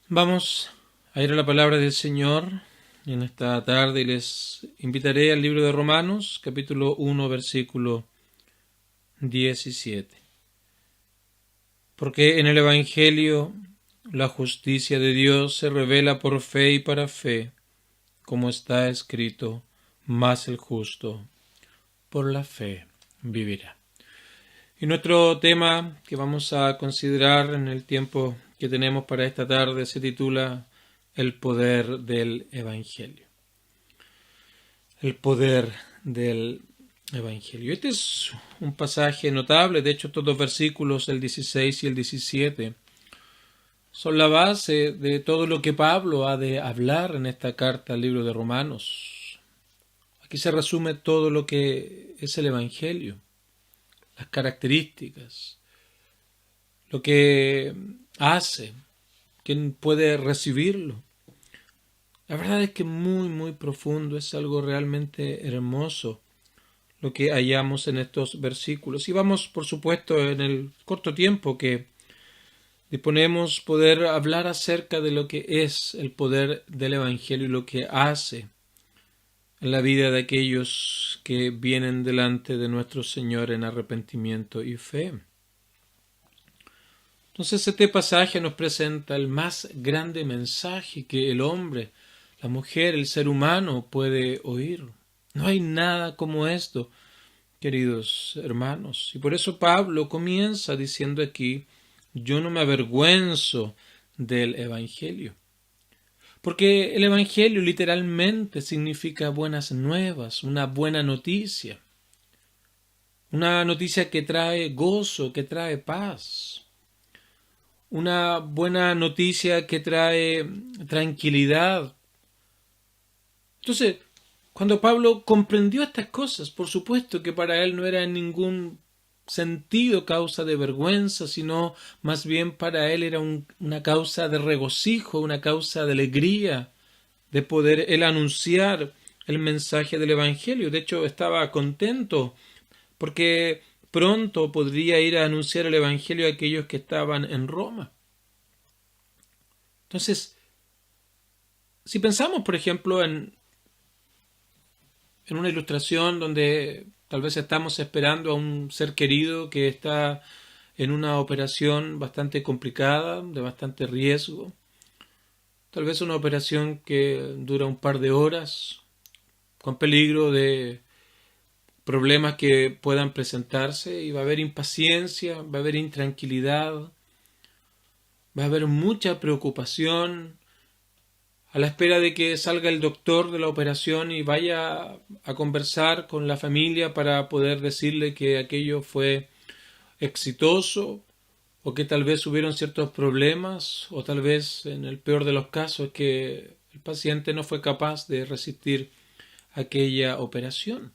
Vamos a ir a la palabra del Señor en esta tarde y les invitaré al libro de Romanos, capítulo 1, versículo 17. Porque en el Evangelio la justicia de Dios se revela por fe y para fe, como está escrito, mas el justo por la fe vivirá. Y nuestro tema que vamos a considerar en el tiempo que tenemos para esta tarde se titula El poder del Evangelio. El poder del Evangelio. Este es un pasaje notable, de hecho estos dos versículos, el 16 y el 17, son la base de todo lo que Pablo ha de hablar en esta carta al libro de Romanos. Aquí se resume todo lo que es el Evangelio, las características, lo que hace, quién puede recibirlo. La verdad es que muy profundo, es algo realmente hermoso lo que hallamos en estos versículos. Y vamos, por supuesto, en el corto tiempo que disponemos poder hablar acerca de lo que es el poder del Evangelio y lo que hace en la vida de aquellos que vienen delante de nuestro Señor en arrepentimiento y fe. Entonces este pasaje nos presenta el más grande mensaje que el hombre, la mujer, el ser humano puede oír. No hay nada como esto, queridos hermanos. Y por eso Pablo comienza diciendo aquí, yo no me avergüenzo del Evangelio. Porque el Evangelio literalmente significa buenas nuevas, una buena noticia. Una noticia que trae gozo, que trae paz. Una buena noticia que trae tranquilidad. Entonces, cuando Pablo comprendió estas cosas, por supuesto que para él no era en ningún sentido causa de vergüenza, sino más bien para él era una causa de regocijo, una causa de alegría, de poder él anunciar el mensaje del Evangelio. De hecho, estaba contento porque pronto podría ir a anunciar el Evangelio a aquellos que estaban en Roma. Entonces, si pensamos, por ejemplo, en una ilustración donde tal vez estamos esperando a un ser querido que está en una operación bastante complicada, de bastante riesgo, tal vez una operación que dura un par de horas, con peligro de problemas que puedan presentarse, y va a haber impaciencia, va a haber intranquilidad, va a haber mucha preocupación a la espera de que salga el doctor de la operación y vaya a conversar con la familia para poder decirle que aquello fue exitoso, o que tal vez hubieron ciertos problemas, o tal vez en el peor de los casos que el paciente no fue capaz de resistir aquella operación.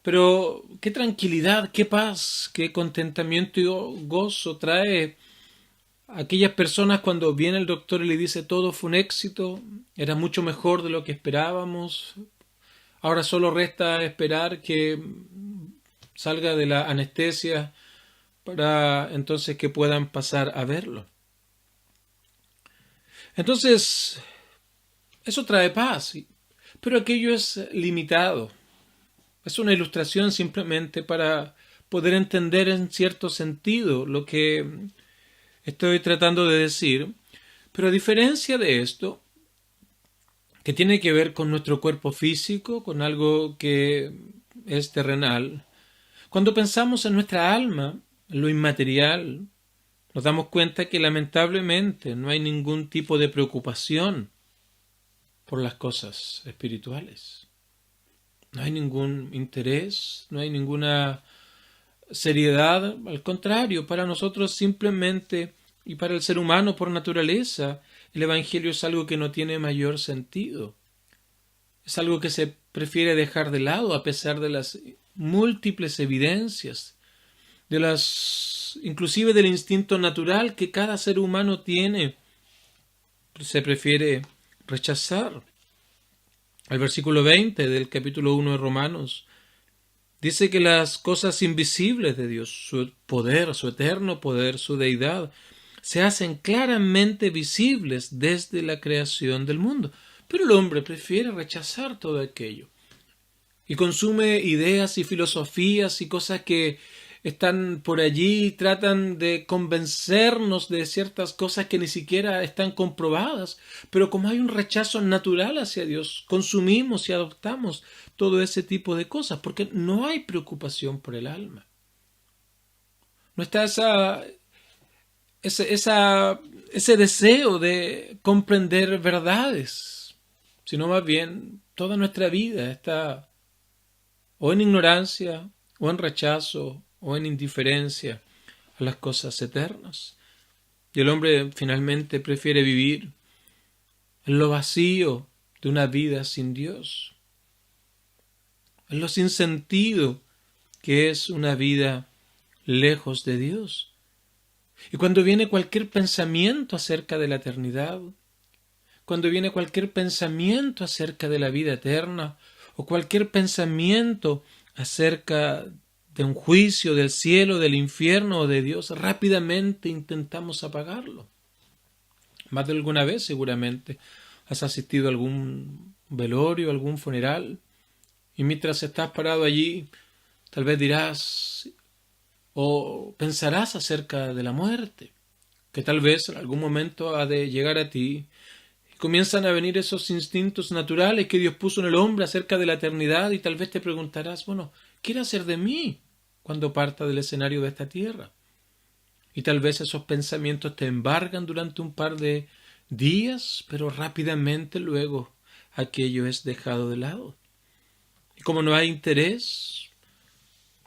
Pero qué tranquilidad, qué paz, qué contentamiento y gozo trae a aquellas personas cuando viene el doctor y le dice todo fue un éxito, era mucho mejor de lo que esperábamos, ahora solo resta esperar que salga de la anestesia para entonces que puedan pasar a verlo. Entonces, eso trae paz, pero aquello es limitado. Es una ilustración simplemente para poder entender en cierto sentido lo que estoy tratando de decir, pero a diferencia de esto, que tiene que ver con nuestro cuerpo físico, con algo que es terrenal, cuando pensamos en nuestra alma, en lo inmaterial, nos damos cuenta que lamentablemente no hay ningún tipo de preocupación por las cosas espirituales. No hay ningún interés, no hay ninguna seriedad, al contrario, para nosotros simplemente, y para el ser humano por naturaleza, el Evangelio es algo que no tiene mayor sentido. Es algo que se prefiere dejar de lado a pesar de las múltiples evidencias, inclusive del instinto natural que cada ser humano tiene, se prefiere rechazar. El versículo 20 del capítulo 1 de Romanos dice que las cosas invisibles de Dios, su poder, su eterno poder, su deidad, se hacen claramente visibles desde la creación del mundo. Pero el hombre prefiere rechazar todo aquello y consume ideas y filosofías y cosas que están por allí y tratan de convencernos de ciertas cosas que ni siquiera están comprobadas. Pero como hay un rechazo natural hacia Dios, consumimos y adoptamos todo ese tipo de cosas porque no hay preocupación por el alma. No está ese deseo de comprender verdades, sino más bien toda nuestra vida está o en ignorancia, o en rechazo, o en indiferencia a las cosas eternas. Y el hombre finalmente prefiere vivir en lo vacío de una vida sin Dios, en lo sin sentido que es una vida lejos de Dios. Y cuando viene cualquier pensamiento acerca de la eternidad, cuando viene cualquier pensamiento acerca de la vida eterna, o cualquier pensamiento acerca de un juicio del cielo, del infierno o de Dios, rápidamente intentamos apagarlo. Más de alguna vez seguramente has asistido a algún velorio, algún funeral, y mientras estás parado allí, tal vez dirás o pensarás acerca de la muerte, que tal vez en algún momento ha de llegar a ti. Comienzan a venir esos instintos naturales que Dios puso en el hombre acerca de la eternidad y tal vez te preguntarás, bueno, ¿qué irá a hacer de mí cuando parta del escenario de esta tierra? Y tal vez esos pensamientos te embargan durante un par de días, pero rápidamente luego aquello es dejado de lado. Y como no hay interés,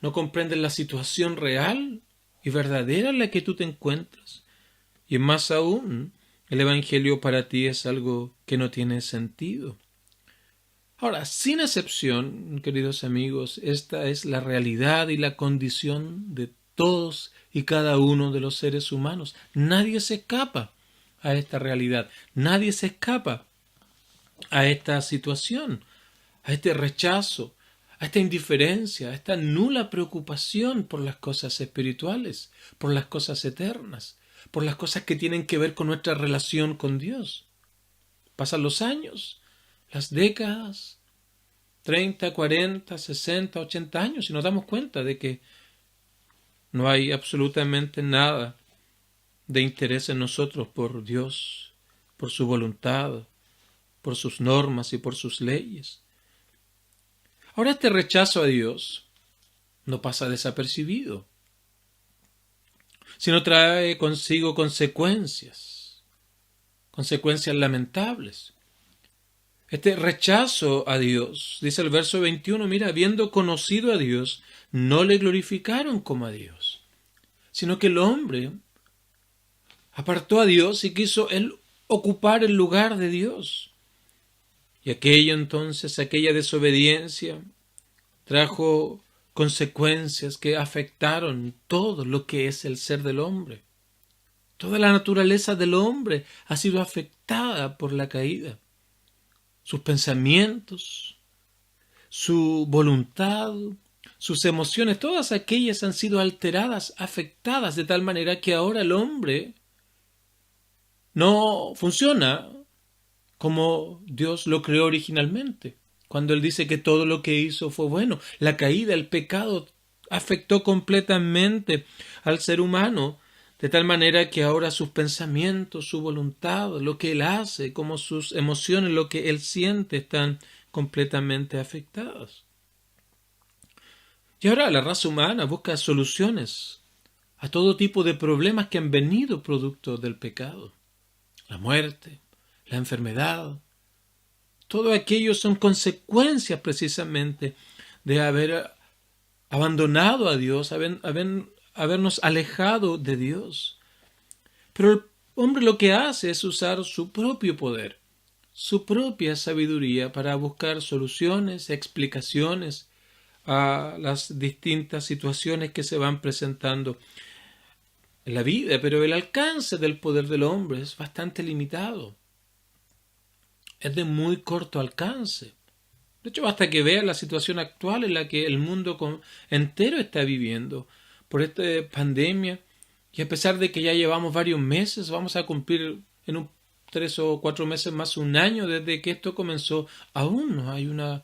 no comprendes la situación real y verdadera en la que tú te encuentras. Y más aún, el Evangelio para ti es algo que no tiene sentido. Ahora, sin excepción, queridos amigos, esta es la realidad y la condición de todos y cada uno de los seres humanos. Nadie se escapa a esta realidad. Nadie se escapa a esta situación, a este rechazo, a esta indiferencia, a esta nula preocupación por las cosas espirituales, por las cosas eternas, por las cosas que tienen que ver con nuestra relación con Dios. Pasan los años, las décadas, 30, 40, 60, 80 años, y nos damos cuenta de que no hay absolutamente nada de interés en nosotros por Dios, por su voluntad, por sus normas y por sus leyes. Ahora, este rechazo a Dios no pasa desapercibido, sino trae consigo consecuencias lamentables. Este rechazo a Dios, dice el verso 21, mira, habiendo conocido a Dios, no le glorificaron como a Dios, sino que el hombre apartó a Dios y quiso él ocupar el lugar de Dios. Y aquella desobediencia trajo consecuencias que afectaron todo lo que es el ser del hombre. Toda la naturaleza del hombre ha sido afectada por la caída. Sus pensamientos, su voluntad, sus emociones, todas aquellas han sido alteradas, afectadas, de tal manera que ahora el hombre no funciona como Dios lo creó originalmente. Cuando Él dice que todo lo que hizo fue bueno, la caída, el pecado afectó completamente al ser humano, de tal manera que ahora sus pensamientos, su voluntad, lo que Él hace, como sus emociones, lo que Él siente, están completamente afectadas. Y ahora la raza humana busca soluciones a todo tipo de problemas que han venido producto del pecado. La muerte, la enfermedad, todo aquello son consecuencias precisamente de haber abandonado a Dios, habernos alejado de Dios. Pero el hombre lo que hace es usar su propio poder, su propia sabiduría para buscar soluciones, explicaciones a las distintas situaciones que se van presentando en la vida, pero el alcance del poder del hombre es bastante limitado. Es de muy corto alcance. De hecho, basta que vea la situación actual en la que el mundo entero está viviendo por esta pandemia Y a pesar de que ya llevamos varios meses, vamos a cumplir en 3 o 4 meses más un año desde que esto comenzó, aún no hay una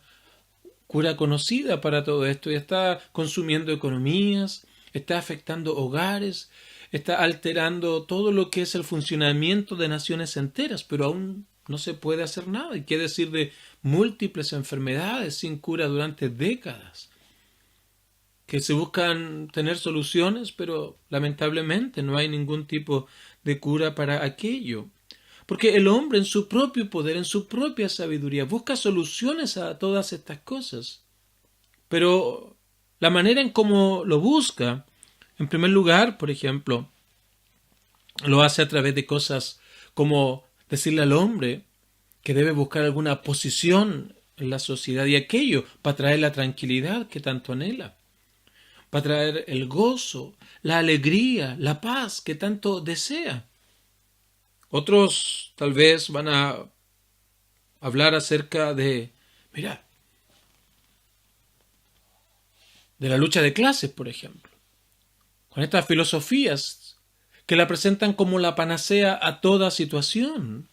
cura conocida para todo esto y está consumiendo economías, está afectando hogares, está alterando todo lo que es el funcionamiento de naciones enteras, pero aún no se puede hacer nada. Y qué decir de múltiples enfermedades sin cura durante décadas, que se buscan tener soluciones, pero lamentablemente no hay ningún tipo de cura para aquello. Porque el hombre en su propio poder, en su propia sabiduría, busca soluciones a todas estas cosas. Pero la manera en cómo lo busca, en primer lugar, por ejemplo, lo hace a través de cosas como decirle al hombre que debe buscar alguna posición en la sociedad y aquello para traer la tranquilidad que tanto anhela, para traer el gozo, la alegría, la paz que tanto desea. Otros tal vez van a hablar acerca de, mira, de la lucha de clases, por ejemplo, con estas filosofías que la presentan como la panacea a toda situación.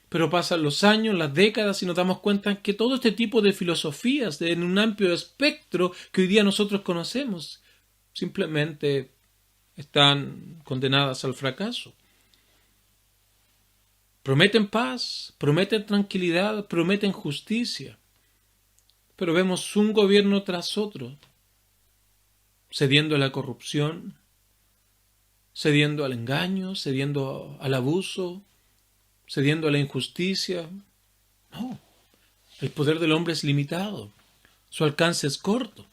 Pero pasan los años, las décadas y nos damos cuenta que todo este tipo de filosofías en un amplio espectro que hoy día nosotros conocemos simplemente están condenadas al fracaso. Prometen paz, prometen tranquilidad, prometen justicia, pero vemos un gobierno tras otro cediendo a la corrupción, cediendo al engaño, cediendo al abuso, cediendo a la injusticia. No, el poder del hombre es limitado, su alcance es corto.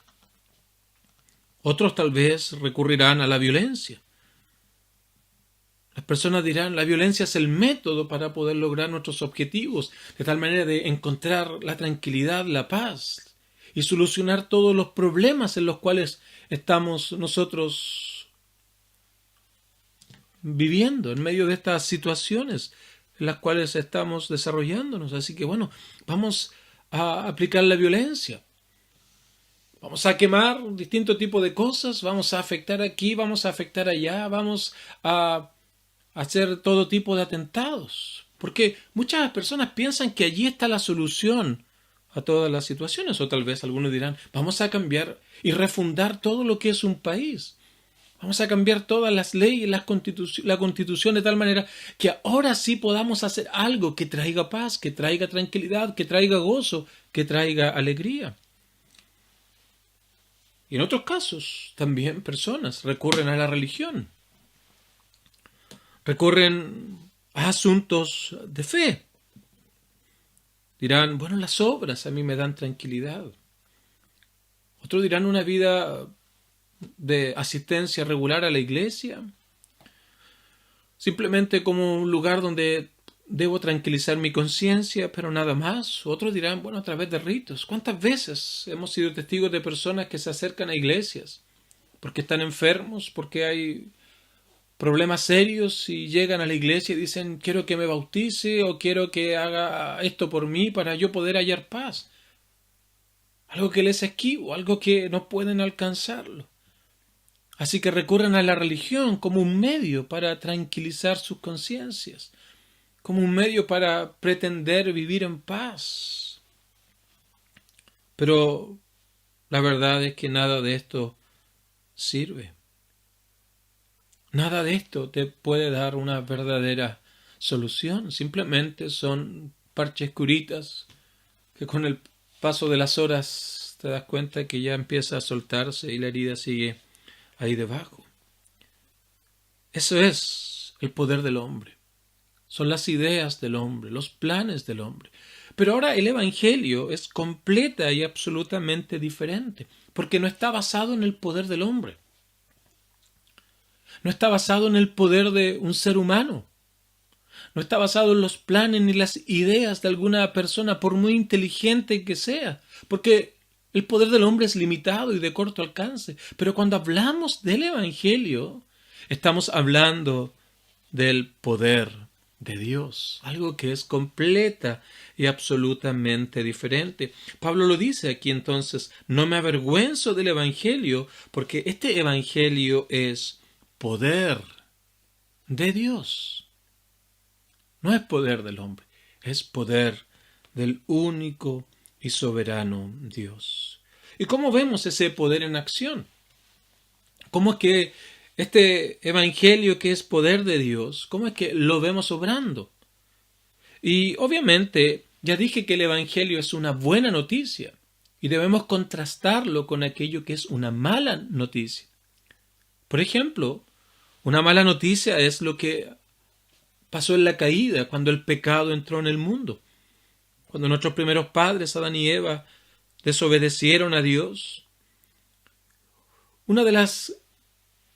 Otros tal vez recurrirán a la violencia. Las personas dirán, la violencia es el método para poder lograr nuestros objetivos, de tal manera de encontrar la tranquilidad, la paz y solucionar todos los problemas en los cuales estamos nosotros viviendo en medio de estas situaciones en las cuales estamos desarrollándonos. Así que bueno, vamos a aplicar la violencia. Vamos a quemar distintos tipos de cosas, vamos a afectar aquí, vamos a afectar allá, vamos a hacer todo tipo de atentados. Porque muchas personas piensan que allí está la solución a todas las situaciones. O tal vez algunos dirán, vamos a cambiar y refundar todo lo que es un país. Vamos a cambiar todas las leyes, la constitución de tal manera que ahora sí podamos hacer algo que traiga paz, que traiga tranquilidad, que traiga gozo, que traiga alegría. Y en otros casos también personas recurren a la religión, recurren a asuntos de fe. Dirán, bueno, las obras a mí me dan tranquilidad. Otros dirán una vida de asistencia regular a la iglesia, simplemente como un lugar donde debo tranquilizar mi conciencia, pero nada más. Otros dirán, bueno, a través de ritos. ¿Cuántas veces hemos sido testigos de personas que se acercan a iglesias porque están enfermos, porque hay problemas serios y llegan a la iglesia y dicen, quiero que me bautice o quiero que haga esto por mí para yo poder hallar paz? Algo que les esquivo, algo que no pueden alcanzarlo. Así que recurren a la religión como un medio para tranquilizar sus conciencias, como un medio para pretender vivir en paz. Pero la verdad es que nada de esto sirve. Nada de esto te puede dar una verdadera solución. Simplemente son parches curitas que con el paso de las horas te das cuenta que ya empieza a soltarse y la herida sigue ahí debajo. Eso es el poder del hombre. Son las ideas del hombre, los planes del hombre. Pero ahora el Evangelio es completa y absolutamente diferente, porque no está basado en el poder del hombre. No está basado en el poder de un ser humano. No está basado en los planes ni las ideas de alguna persona, por muy inteligente que sea, porque el poder del hombre es limitado y de corto alcance. Pero cuando hablamos del Evangelio, estamos hablando del poder de Dios, algo que es completa y absolutamente diferente. Pablo lo dice aquí entonces, no me avergüenzo del Evangelio, porque este Evangelio es poder de Dios. No es poder del hombre, es poder del único y soberano Dios. ¿Y cómo vemos ese poder en acción? ¿Cómo es que este evangelio que es poder de Dios, cómo es que lo vemos obrando? Y obviamente ya dije que el evangelio es una buena noticia y debemos contrastarlo con aquello que es una mala noticia. Por ejemplo, una mala noticia es lo que pasó en la caída, cuando el pecado entró en el mundo. Cuando nuestros primeros padres, Adán y Eva, desobedecieron a Dios. Una de las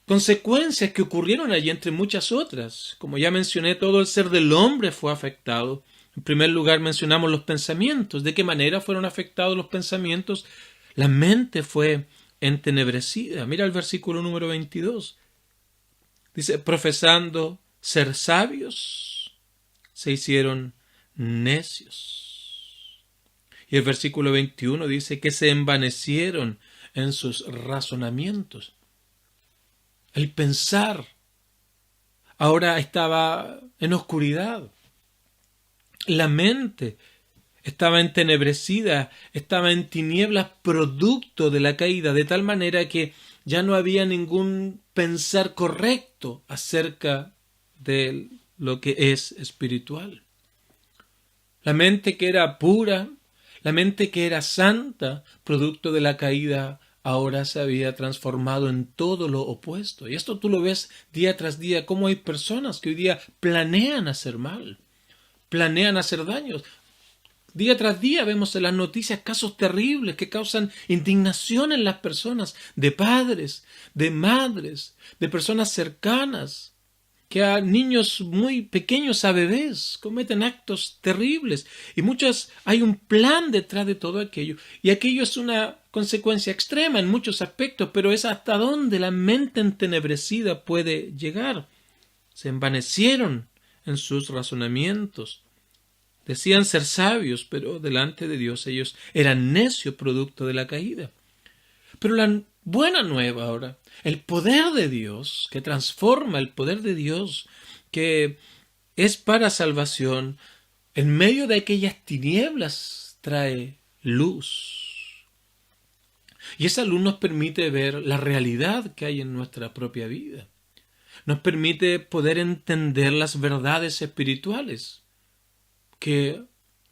consecuencias que ocurrieron allí, entre muchas otras, como ya mencioné, todo el ser del hombre fue afectado. En primer lugar mencionamos los pensamientos. ¿De qué manera fueron afectados los pensamientos? La mente fue entenebrecida. Mira el versículo número 22. Dice, profesando ser sabios, se hicieron necios. Y el versículo 21 dice que se envanecieron en sus razonamientos. El pensar ahora estaba en oscuridad. La mente estaba entenebrecida, estaba en tinieblas producto de la caída, de tal manera que ya no había ningún pensar correcto acerca de lo que es espiritual. La mente que era pura, la mente que era santa, producto de la caída, ahora se había transformado en todo lo opuesto. Y esto tú lo ves día tras día, cómo hay personas que hoy día planean hacer mal, planean hacer daños. Día tras día vemos en las noticias casos terribles que causan indignación en las personas, de padres, de madres, de personas cercanas, que a niños muy pequeños, a bebés, cometen actos terribles. Y hay un plan detrás de todo aquello. Y aquello es una consecuencia extrema en muchos aspectos, pero es hasta donde la mente entenebrecida puede llegar. Se envanecieron en sus razonamientos. Decían ser sabios, pero delante de Dios ellos eran necios producto de la caída. Pero la buena nueva ahora, el poder de Dios que transforma, el poder de Dios que es para salvación, en medio de aquellas tinieblas trae luz. Y esa luz nos permite ver la realidad que hay en nuestra propia vida. Nos permite poder entender las verdades espirituales que,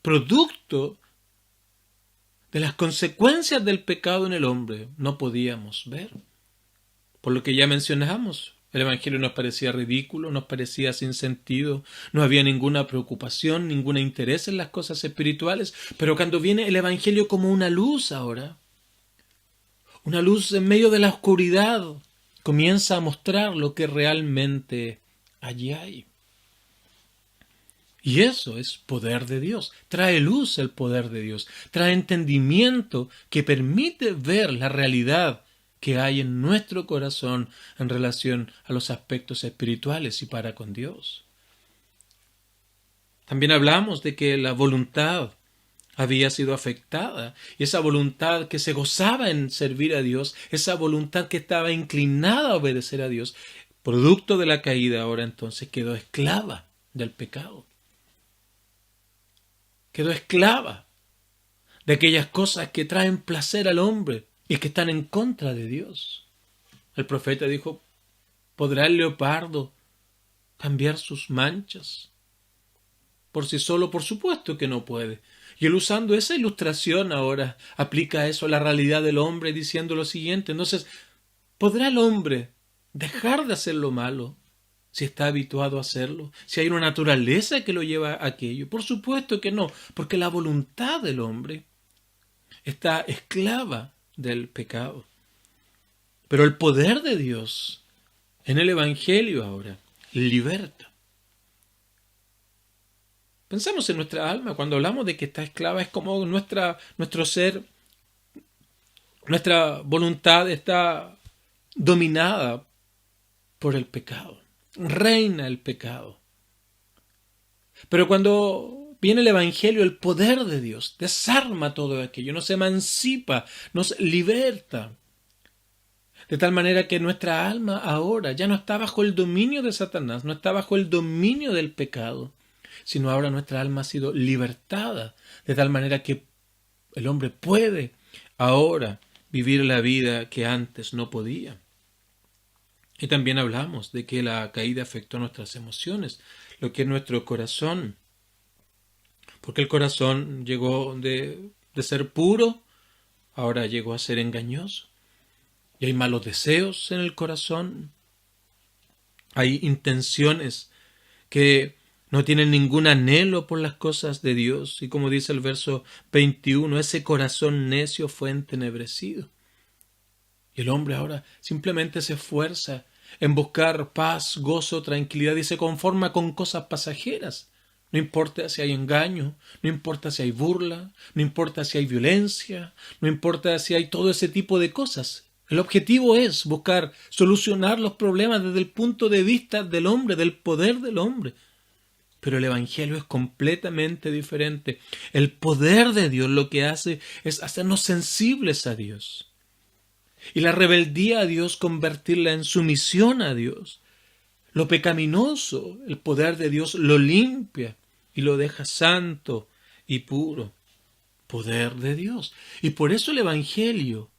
producto de las consecuencias del pecado en el hombre, no podíamos ver. Por lo que ya mencionamos, el evangelio nos parecía ridículo, nos parecía sin sentido, no había ninguna preocupación, ningún interés en las cosas espirituales, pero cuando viene el evangelio como una luz ahora, una luz en medio de la oscuridad, comienza a mostrar lo que realmente allí hay. Y eso es poder de Dios. Trae luz el poder de Dios. Trae entendimiento que permite ver la realidad que hay en nuestro corazón en relación a los aspectos espirituales y para con Dios. También hablamos de que la voluntad había sido afectada y esa voluntad que se gozaba en servir a Dios, esa voluntad que estaba inclinada a obedecer a Dios, producto de la caída, ahora entonces quedó esclava del pecado. Quedó esclava de aquellas cosas que traen placer al hombre y que están en contra de Dios. El profeta dijo, ¿podrá el leopardo cambiar sus manchas por sí solo? Por supuesto que no puede. Y él, usando esa ilustración ahora, aplica eso a la realidad del hombre diciendo lo siguiente. Entonces, ¿podrá el hombre dejar de hacer lo malo si está habituado a hacerlo? Si hay una naturaleza que lo lleva a aquello. Por supuesto que no, porque la voluntad del hombre está esclava del pecado. Pero el poder de Dios en el Evangelio ahora liberta. Pensamos en nuestra alma, cuando hablamos de que está esclava, es como nuestro ser, nuestra voluntad está dominada por el pecado. Reina el pecado. Pero cuando viene el Evangelio, el poder de Dios desarma todo aquello, nos emancipa, nos liberta. De tal manera que nuestra alma ahora ya no está bajo el dominio de Satanás, no está bajo el dominio del pecado, sino ahora nuestra alma ha sido libertada, de tal manera que el hombre puede ahora vivir la vida que antes no podía. Y también hablamos de que la caída afectó nuestras emociones, lo que es nuestro corazón, porque el corazón llegó de ser puro, ahora llegó a ser engañoso. Y hay malos deseos en el corazón, hay intenciones que no tienen ningún anhelo por las cosas de Dios. Y como dice el verso 21, ese corazón necio fue entenebrecido. Y el hombre ahora simplemente se esfuerza en buscar paz, gozo, tranquilidad y se conforma con cosas pasajeras. No importa si hay engaño, no importa si hay burla, no importa si hay violencia, no importa si hay todo ese tipo de cosas. El objetivo es buscar solucionar los problemas desde el punto de vista del hombre, del poder del hombre. Pero el Evangelio es completamente diferente. El poder de Dios lo que hace es hacernos sensibles a Dios. Y la rebeldía a Dios convertirla en sumisión a Dios. Lo pecaminoso, el poder de Dios lo limpia y lo deja santo y puro. Poder de Dios. Y por eso el Evangelio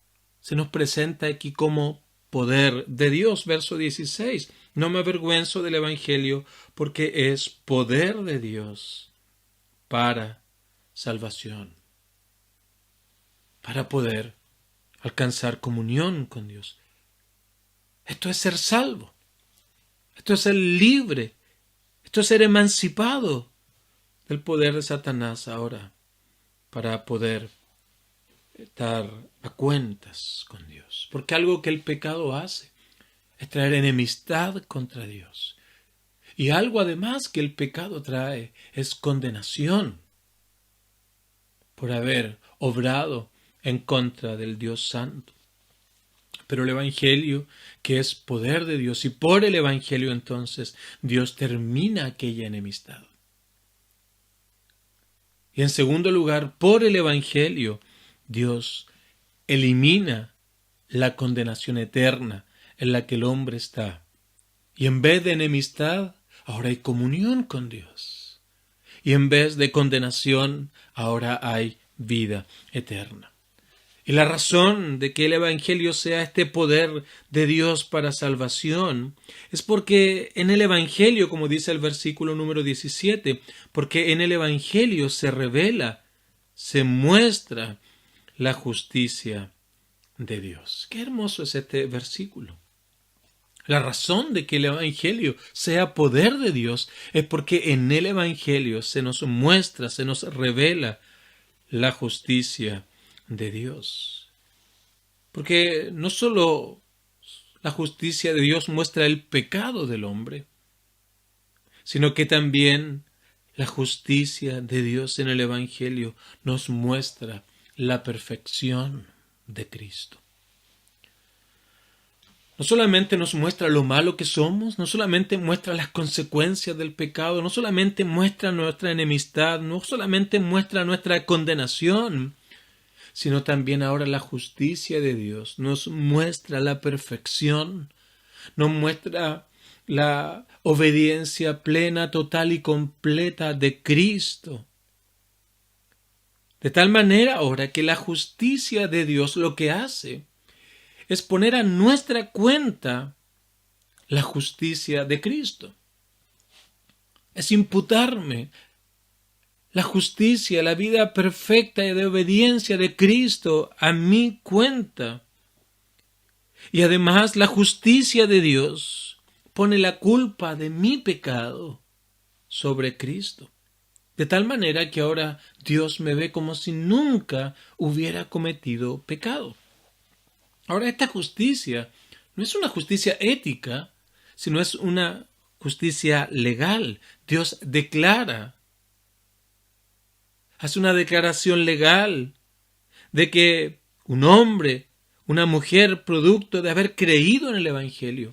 se nos presenta aquí como poder de Dios. Verso 16. No me avergüenzo del Evangelio porque es poder de Dios para salvación. Para poder alcanzar comunión con Dios. Esto es ser salvo. Esto es ser libre. Esto es ser emancipado del poder de Satanás ahora para poder estar a cuentas con Dios. Porque algo que el pecado hace es traer enemistad contra Dios. Y algo además que el pecado trae es condenación por haber obrado en contra del Dios Santo. Pero el Evangelio, que es poder de Dios, y por el Evangelio entonces Dios termina aquella enemistad. Y en segundo lugar, por el Evangelio, Dios elimina la condenación eterna en la que el hombre está. Y en vez de enemistad, ahora hay comunión con Dios. Y en vez de condenación, ahora hay vida eterna. Y la razón de que el Evangelio sea este poder de Dios para salvación es porque en el Evangelio, como dice el versículo número 17, porque en el Evangelio se revela, se muestra la justicia de Dios. Qué hermoso es este versículo. La razón de que el Evangelio sea poder de Dios es porque en el Evangelio se nos muestra, se nos revela la justicia de Dios. Porque no solo la justicia de Dios muestra el pecado del hombre, sino que también la justicia de Dios en el Evangelio nos muestra la perfección de Cristo. No solamente nos muestra lo malo que somos, no solamente muestra las consecuencias del pecado, no solamente muestra nuestra enemistad, no solamente muestra nuestra condenación, sino también ahora la justicia de Dios nos muestra la perfección, nos muestra la obediencia plena, total y completa de Cristo. De tal manera ahora que la justicia de Dios lo que hace es poner a nuestra cuenta la justicia de Cristo. Es imputarme la justicia, la vida perfecta y de obediencia de Cristo a mi cuenta. Y además la justicia de Dios pone la culpa de mi pecado sobre Cristo. De tal manera que ahora Dios me ve como si nunca hubiera cometido pecado. Ahora, esta justicia no es una justicia ética, sino es una justicia legal. Dios declara, hace una declaración legal de que un hombre, una mujer, producto de haber creído en el Evangelio,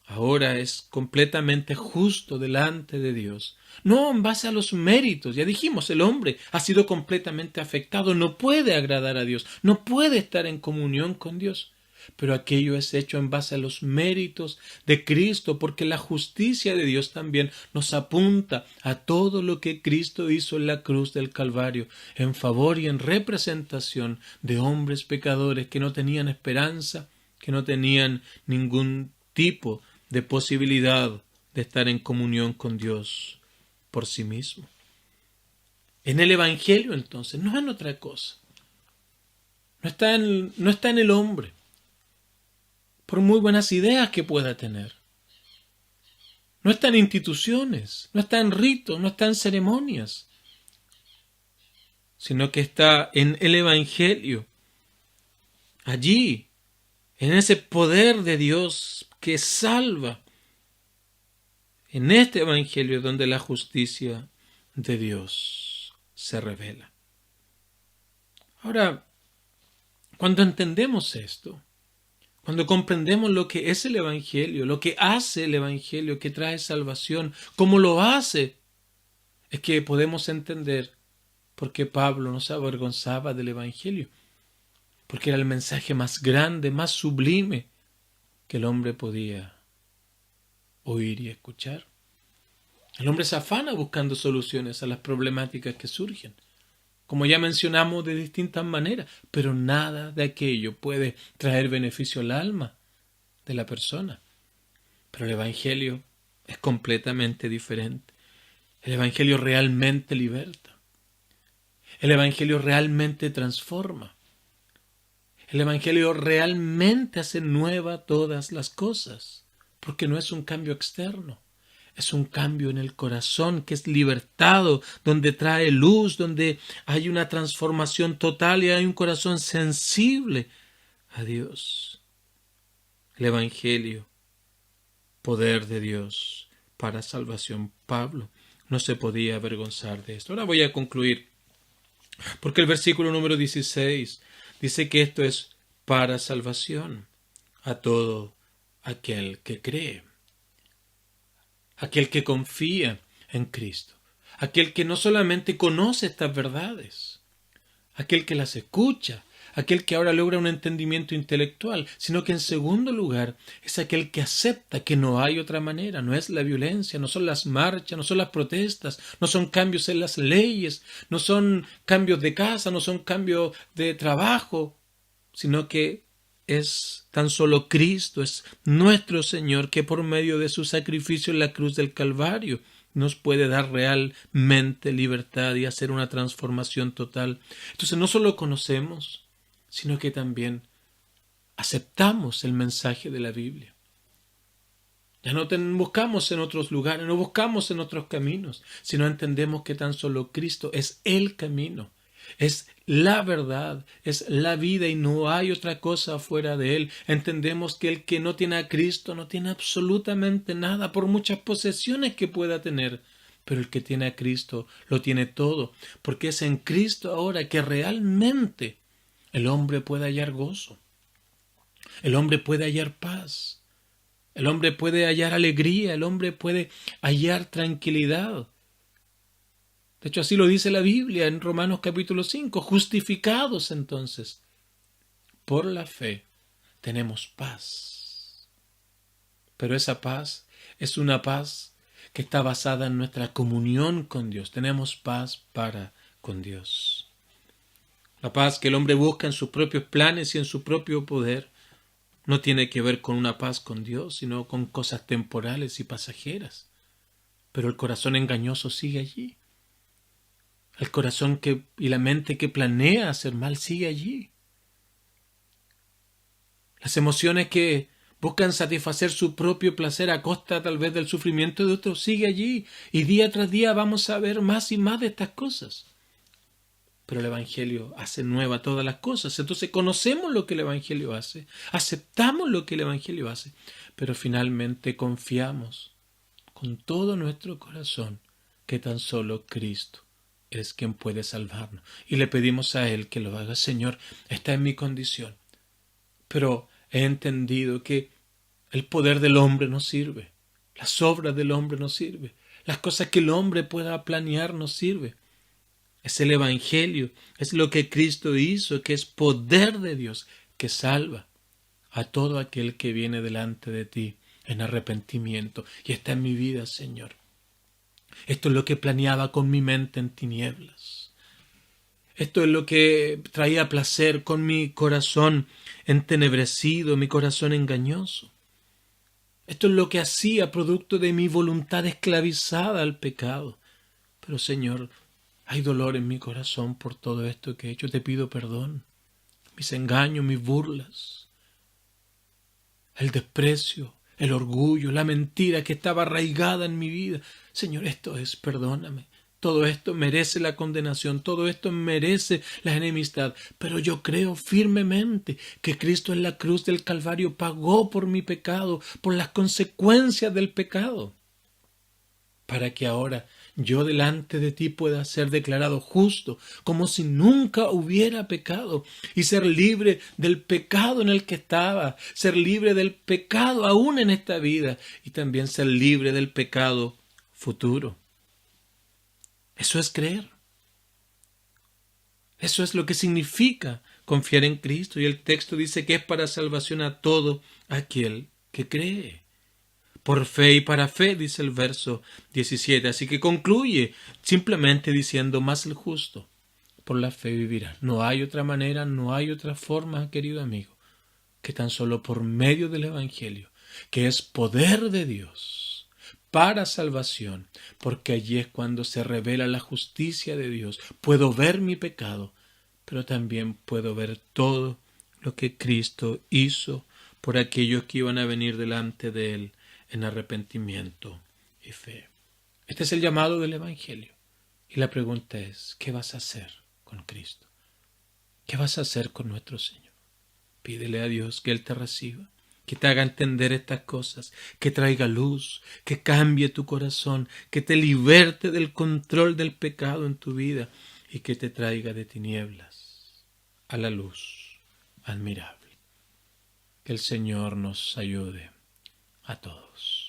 ahora es completamente justo delante de Dios. No en base a los méritos. Ya dijimos, el hombre ha sido completamente afectado. No puede agradar a Dios. No puede estar en comunión con Dios. pero aquello es hecho en base a los méritos de Cristo, porque la justicia de Dios también nos apunta a todo lo que Cristo hizo en la cruz del Calvario, en favor y en representación de hombres pecadores que no tenían esperanza, que no tenían ningún tipo de posibilidad de estar en comunión con Dios por sí mismo. En el Evangelio, entonces, no en otra cosa. No está en el hombre, por muy buenas ideas que pueda tener. No está en instituciones, no está en ritos, no está en ceremonias, sino que está en el Evangelio, allí, en ese poder de Dios que salva, en este Evangelio donde la justicia de Dios se revela. Ahora, cuando entendemos esto, cuando comprendemos lo que es el Evangelio, lo que hace el Evangelio que trae salvación, cómo lo hace, es que podemos entender por qué Pablo no se avergonzaba del Evangelio, porque era el mensaje más grande, más sublime que el hombre podía oír y escuchar. El hombre se afana buscando soluciones a las problemáticas que surgen, como ya mencionamos, de distintas maneras, pero nada de aquello puede traer beneficio al alma de la persona. Pero el Evangelio es completamente diferente. El Evangelio realmente liberta. El Evangelio realmente transforma. El Evangelio realmente hace nueva todas las cosas, porque no es un cambio externo. Es un cambio en el corazón que es libertado, donde trae luz, donde hay una transformación total y hay un corazón sensible a Dios. El Evangelio, poder de Dios para salvación. Pablo no se podía avergonzar de esto. Ahora voy a concluir, porque el versículo número 16 dice que esto es para salvación a todo aquel que cree. Aquel que confía en Cristo, aquel que no solamente conoce estas verdades, aquel que las escucha, aquel que ahora logra un entendimiento intelectual, sino que en segundo lugar es aquel que acepta que no hay otra manera, no es la violencia, no son las marchas, no son las protestas, no son cambios en las leyes, no son cambios de casa, no son cambios de trabajo, sino que es tan solo Cristo, es nuestro Señor, que por medio de su sacrificio en la cruz del Calvario nos puede dar realmente libertad y hacer una transformación total. Entonces no solo conocemos, sino que también aceptamos el mensaje de la Biblia. Ya no buscamos en otros lugares, no buscamos en otros caminos, sino entendemos que tan solo Cristo es el camino. Es la verdad, es la vida y no hay otra cosa fuera de Él. Entendemos que el que no tiene a Cristo no tiene absolutamente nada, por muchas posesiones que pueda tener. Pero el que tiene a Cristo lo tiene todo, porque es en Cristo ahora que realmente el hombre puede hallar gozo, el hombre puede hallar paz, el hombre puede hallar alegría, el hombre puede hallar tranquilidad. De hecho, así lo dice la Biblia en Romanos capítulo 5. Justificados entonces por la fe tenemos paz. Pero esa paz es una paz que está basada en nuestra comunión con Dios. Tenemos paz para con Dios. La paz que el hombre busca en sus propios planes y en su propio poder no tiene que ver con una paz con Dios, sino con cosas temporales y pasajeras. Pero el corazón engañoso sigue allí. El corazón y la mente que planea hacer mal sigue allí. Las emociones que buscan satisfacer su propio placer a costa tal vez del sufrimiento de otros sigue allí. Y día tras día vamos a ver más y más de estas cosas. Pero el Evangelio hace nueva todas las cosas. Entonces conocemos lo que el Evangelio hace, aceptamos lo que el Evangelio hace, pero finalmente confiamos con todo nuestro corazón que tan solo Cristo es quien puede salvarnos. Y le pedimos a Él que lo haga. Señor, está en mi condición, pero he entendido que el poder del hombre no sirve, las obras del hombre no sirven, las cosas que el hombre pueda planear no sirven. Es el Evangelio, es lo que Cristo hizo, que es poder de Dios, que salva. a todo aquel que viene delante de ti en arrepentimiento. Y está en mi vida, Señor. Esto es lo que planeaba con mi mente en tinieblas. Esto es lo que traía placer con mi corazón entenebrecido, mi corazón engañoso. Esto es lo que hacía producto de mi voluntad esclavizada al pecado. Pero, Señor, hay dolor en mi corazón por todo esto que he hecho. Te pido perdón. Mis engaños, mis burlas, el desprecio, el orgullo, la mentira que estaba arraigada en mi vida. Señor, esto es, perdóname. Todo esto merece la condenación, todo esto merece la enemistad, pero yo creo firmemente que Cristo en la cruz del Calvario pagó por mi pecado, por las consecuencias del pecado, para que ahora yo delante de ti pueda ser declarado justo, como si nunca hubiera pecado, y ser libre del pecado en el que estaba, ser libre del pecado aún en esta vida, y también ser libre del pecado futuro. Eso es creer. Eso es lo que significa confiar en Cristo. Y el texto dice que es para salvación a todo aquel que cree. Por fe y para fe, dice el verso 17. Así que concluye simplemente diciendo: más el justo por la fe vivirá. No hay otra manera, no hay otra forma, querido amigo, que tan solo por medio del Evangelio, que es poder de Dios para salvación, porque allí es cuando se revela la justicia de Dios. Puedo ver mi pecado, pero también puedo ver todo lo que Cristo hizo por aquellos que iban a venir delante de Él en arrepentimiento y fe. Este es el llamado del Evangelio. Y la pregunta es: ¿qué vas a hacer con Cristo? ¿Qué vas a hacer con nuestro Señor? Pídele a Dios que Él te reciba, que te haga entender estas cosas, que traiga luz, que cambie tu corazón, que te liberte del control del pecado en tu vida y que te traiga de tinieblas a la luz admirable. Que el Señor nos ayude a todos.